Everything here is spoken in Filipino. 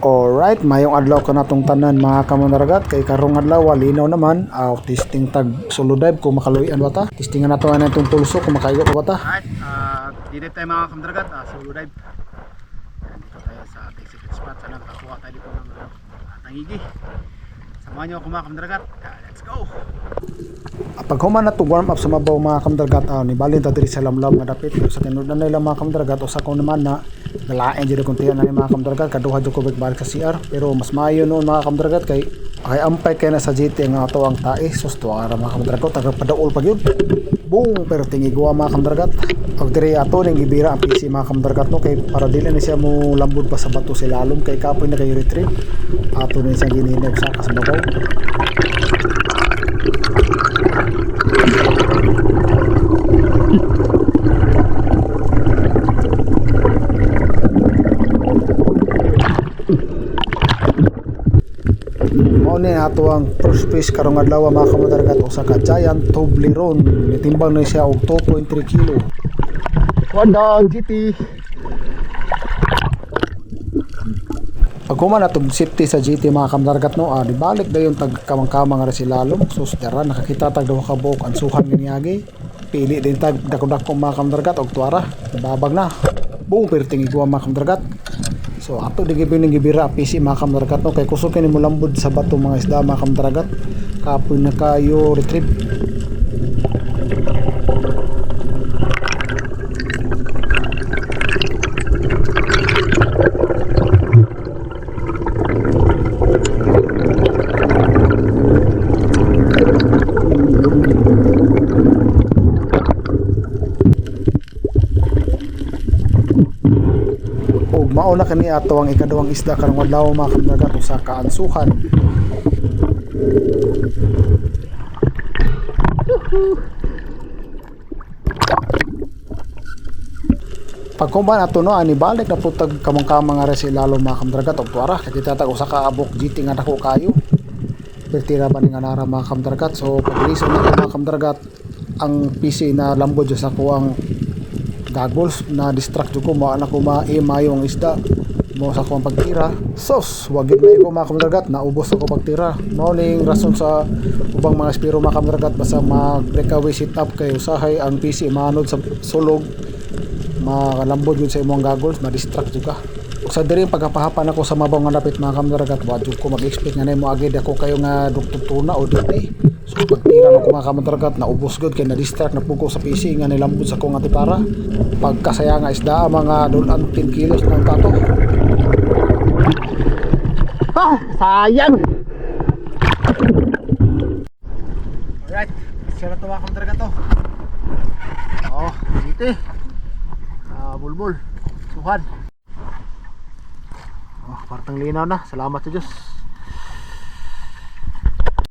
Alright, mayong adlaw ka natong tanan mga kamanaragat. Kay karong adlaw linaw naman. Testing tag solo dive kung makaluyan bata. Testingan nato na itong pulso kung makaigo pa bata. Alright, dito tayo mga kamanaragat, solo dive. Dito tayo sa ating secret spot. Sana nakakuha tayo dito ng tangigi. Samahan nyo ako mga kamanaragat. Let's go! Pag human na to warm up sa mabaw mga kamanaragat, ni balin ta diri sa lamlam nga dapit. Pero sa tinuod na nila mga kamanaragat, usa ko naman na nalain jud kung tiyan na ni mga kamanaragat. Kaduha jud ko balik sa CR. Pero mas maayo noon mga kamanaragat kay ampay kay na sa GT nga ato ang tae. Sus tuwa ra mga kamanaragat, taga padaol pa gyud. Boom, pero tingigwa mga kamanaragat. Pag diri ato ning gibira ang PC mga kamanaragat no, kay para dili na siya mo lambod pa sa bato si lalom kay kapoy na kay retrieve. Ato na siyang gininog sa mabaw. Ni ato ang first fish karong adlaw mga kamanaragat, usa ka giant toblerone. Nitimbang na siya og 2.3 kilo. Wanda GT. Pagkuman atong safety sa GT mga kamanaragat no, di balik dayon tag kamang-kamang ra si lalom. Sus dara nakakita tag duha ka buok ansuhan giniagi. Pili din tag dako-dako mga kamanaragat og tuara. Babag na. Boom, perting igwa mga kamanaragat. So ato di gibining gibira PC mga kamanaragat no, kay kusog kini mo lambod sa bato mga isda mga kamanaragat. Kapoy na kayo retrieve. Mauna kani ato ang ikaduhang isda karong adlaw mga kamanaragat, usa ka ansuhan. Pagkuman ato no, ani balik na putag kamang-kamang nga si lalo mga kamanaragat og tuara. Kita tag usa ka abok GT nga dako kayo. Pertira ba ni nga nara mga kamanaragat. So pag-listen na mga kamanaragat, ang PC na lambod sa kuwang goggles na distract ko mo anak ko mayo ang isda mo sa akong pagtira. Sos wagid na ko mga kamanaragat, naubos ako pagtira. Mao ning rason sa ubang mga espiro mga kamanaragat, basta mag breakaway sit up kay usahay ang PC manod sa sulog, makalambod yun sa imong goggles, ma-distract jud ka. Ug sa diri pagkapahapan ako sa mabaw nga dapit mga kamanaragat, wa jud ko mag-expect nga nimo agad ako kayo nga duktutuna o dili. So pagtira na ko mga kamanaragat, naubos gud kay na-distract na pugo sa PC nga nilambod sa kong atipara. Pagkasaya nga isda mga dolan 10 kilos ng tato. Sayang. Alright, sira to mga kamanaragat to. Dito bulbul suhan. Partang linaw na, salamat sa Diyos.